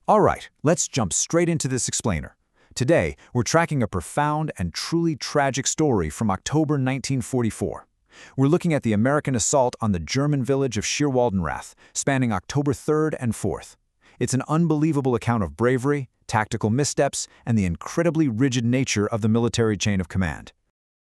All right, let's jump straight into this explainer. Today, we're tracking a profound and truly tragic story from October 1944. We're looking at the American assault on the German village of Schierwaldenrath, spanning October 3rd and 4th. It's an unbelievable account of bravery, tactical missteps, and the incredibly rigid nature of the military chain of command.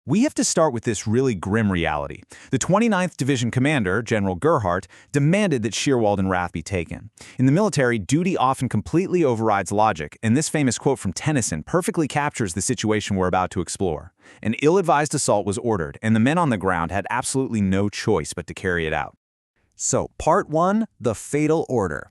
We have to start with this really grim reality. The 29th Division commander, General Gerhardt, demanded that Schierwaldenrath be taken. In the military, duty often completely overrides logic, and this famous quote from Tennyson perfectly captures the situation we're about to explore. An ill-advised assault was ordered, and the men on the ground had absolutely no choice but to carry it out. So, Part 1, the fatal order.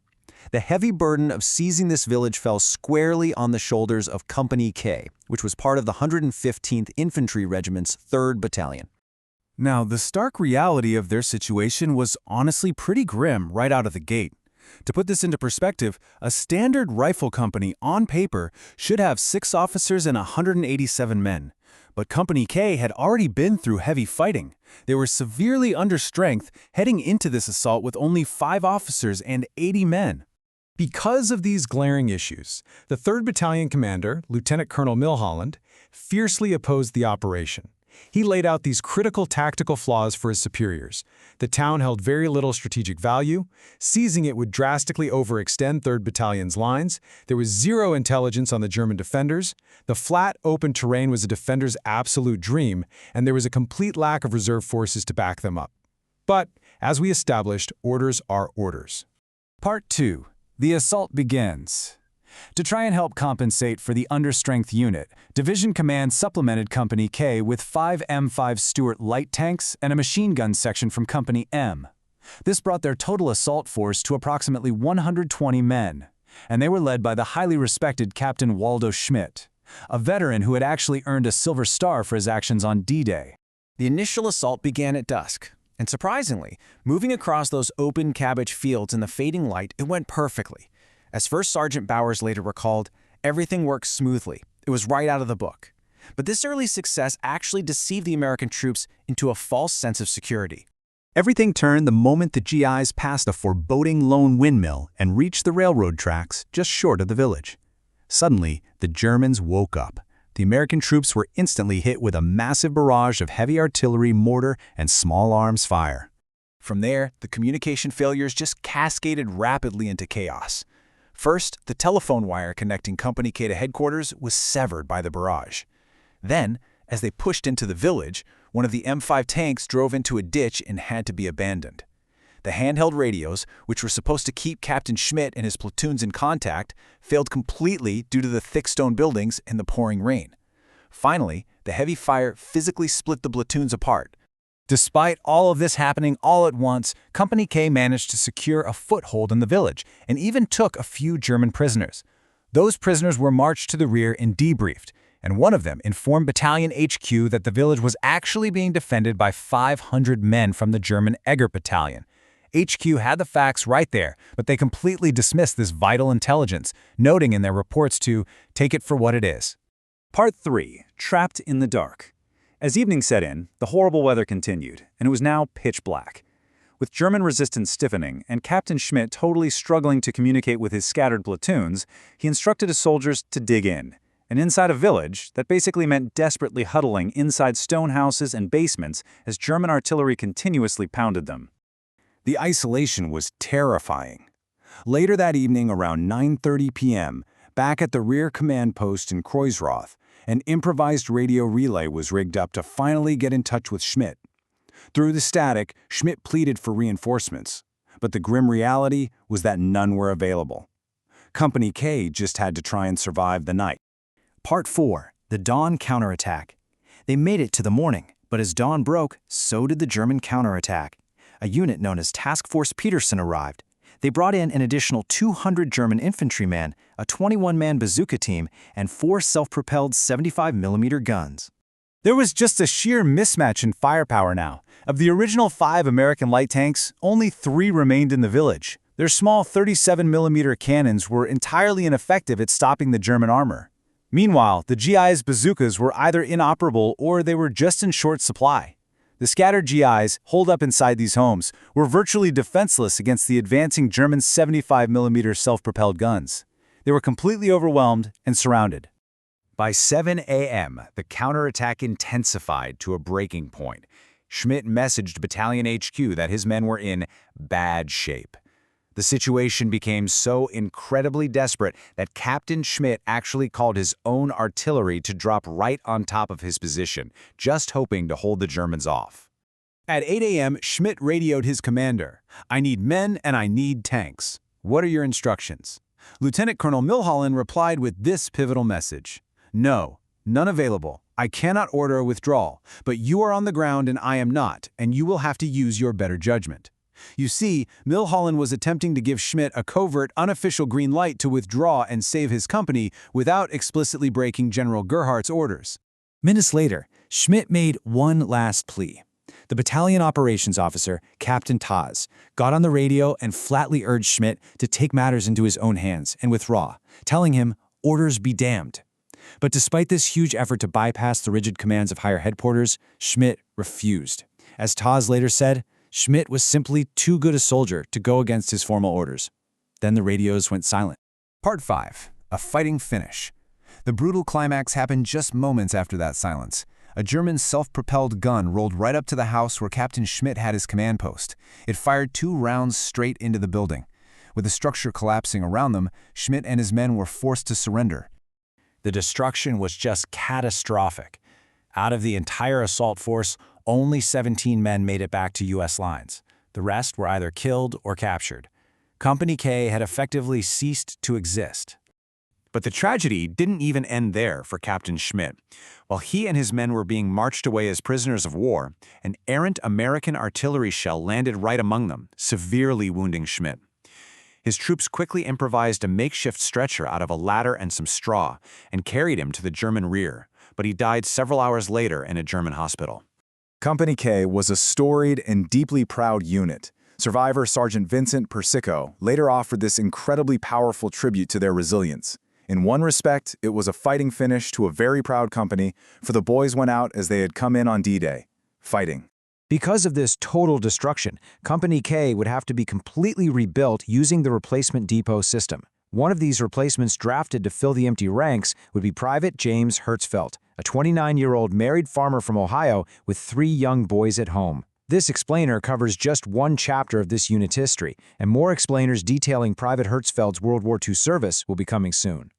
The heavy burden of seizing this village fell squarely on the shoulders of Company K, which was part of the 115th Infantry Regiment's 3rd Battalion. Now, the stark reality of their situation was honestly pretty grim right out of the gate. To put this into perspective, a standard rifle company on paper should have 6 officers and 187 men. But Company K had already been through heavy fighting. They were severely under strength, heading into this assault with only 5 officers and 80 men. Because of these glaring issues, the 3rd Battalion commander, Lieutenant Colonel Milholland, fiercely opposed the operation. He laid out these critical tactical flaws for his superiors. The town held very little strategic value. Seizing it would drastically overextend 3rd Battalion's lines. There was zero intelligence on the German defenders. The flat, open terrain was a defender's absolute dream, and there was a complete lack of reserve forces to back them up. But, as we established, orders are orders. Part 2. The assault begins. To try and help compensate for the understrength unit, Division Command supplemented Company K with 5 M5 Stuart light tanks and a machine gun section from Company M. This brought their total assault force to approximately 120 men, and they were led by the highly respected Captain Waldo Schmidt, a veteran who had actually earned a Silver Star for his actions on D-Day. The initial assault began at dusk. And surprisingly, moving across those open cabbage fields in the fading light, it went perfectly. As First Sergeant Bowers later recalled, everything worked smoothly. It was right out of the book. But this early success actually deceived the American troops into a false sense of security. Everything turned the moment the GIs passed a foreboding lone windmill and reached the railroad tracks just short of the village. Suddenly, the Germans woke up. The American troops were instantly hit with a massive barrage of heavy artillery, mortar, and small arms fire. From there, the communication failures just cascaded rapidly into chaos. First, the telephone wire connecting Company K to headquarters was severed by the barrage. Then, as they pushed into the village, one of the M5 tanks drove into a ditch and had to be abandoned. The handheld radios, which were supposed to keep Captain Schmidt and his platoons in contact, failed completely due to the thick stone buildings and the pouring rain. Finally, the heavy fire physically split the platoons apart. Despite all of this happening all at once, Company K managed to secure a foothold in the village and even took a few German prisoners. Those prisoners were marched to the rear and debriefed, and one of them informed Battalion HQ that the village was actually being defended by 500 men from the German Egger Battalion. HQ had the facts right there, but they completely dismissed this vital intelligence, noting in their reports to take it for what it is. Part 3. Trapped in the dark. As evening set in, the horrible weather continued, and it was now pitch black. With German resistance stiffening and Captain Schmidt totally struggling to communicate with his scattered platoons, he instructed his soldiers to dig in. And inside a village, that basically meant desperately huddling inside stone houses and basements as German artillery continuously pounded them. The isolation was terrifying. Later that evening, around 9:30 p.m., back at the rear command post in Kreuzroth, an improvised radio relay was rigged up to finally get in touch with Schmidt. Through the static, Schmidt pleaded for reinforcements, but the grim reality was that none were available. Company K just had to try and survive the night. Part 4. The Dawn Counterattack. They made it to the morning, but as dawn broke, so did the German counterattack. A unit known as Task Force Peterson arrived. They brought in an additional 200 German infantrymen, a 21-man bazooka team, and 4 self-propelled 75mm guns. There was just a sheer mismatch in firepower now. Of the original 5 American light tanks, only 3 remained in the village. Their small 37mm cannons were entirely ineffective at stopping the German armor. Meanwhile, the GI's bazookas were either inoperable or they were just in short supply. The scattered GIs, holed up inside these homes, were virtually defenseless against the advancing German 75mm self-propelled guns. They were completely overwhelmed and surrounded. By 7 a.m., the counterattack intensified to a breaking point. Schmidt messaged Battalion HQ that his men were in bad shape. The situation became so incredibly desperate that Captain Schmidt actually called his own artillery to drop right on top of his position, just hoping to hold the Germans off. At 8 a.m., Schmidt radioed his commander. "I need men and I need tanks. What are your instructions?" Lieutenant Colonel Milholland replied with this pivotal message. "No, none available. I cannot order a withdrawal, but you are on the ground and I am not, and you will have to use your better judgment." You see, Milholland was attempting to give Schmidt a covert, unofficial green light to withdraw and save his company without explicitly breaking General Gerhardt's orders. Minutes later, Schmidt made one last plea. The battalion operations officer, Captain Taz, got on the radio and flatly urged Schmidt to take matters into his own hands and withdraw, telling him, "Orders be damned." But despite this huge effort to bypass the rigid commands of higher headquarters, Schmidt refused. As Taz later said, Schmidt was simply too good a soldier to go against his formal orders. Then the radios went silent. Part 5. A fighting finish. The brutal climax happened just moments after that silence. A German self-propelled gun rolled right up to the house where Captain Schmidt had his command post. It fired 2 rounds straight into the building. With the structure collapsing around them, Schmidt and his men were forced to surrender. The destruction was just catastrophic. Out of the entire assault force, only 17 men made it back to U.S. lines. The rest were either killed or captured. Company K had effectively ceased to exist. But the tragedy didn't even end there for Captain Schmidt. While he and his men were being marched away as prisoners of war, an errant American artillery shell landed right among them, severely wounding Schmidt. His troops quickly improvised a makeshift stretcher out of a ladder and some straw and carried him to the German rear, but he died several hours later in a German hospital. Company K was a storied and deeply proud unit. Survivor Sergeant Vincent Persico later offered this incredibly powerful tribute to their resilience. In one respect, it was a fighting finish to a very proud company, for the boys went out as they had come in on D-Day, fighting. Because of this total destruction, Company K would have to be completely rebuilt using the replacement depot system. One of these replacements drafted to fill the empty ranks would be Private James Hertzfeld, a 29-year-old married farmer from Ohio with 3 young boys at home. This explainer covers just one chapter of this unit's history, and more explainers detailing Private Hertzfeld's World War II service will be coming soon.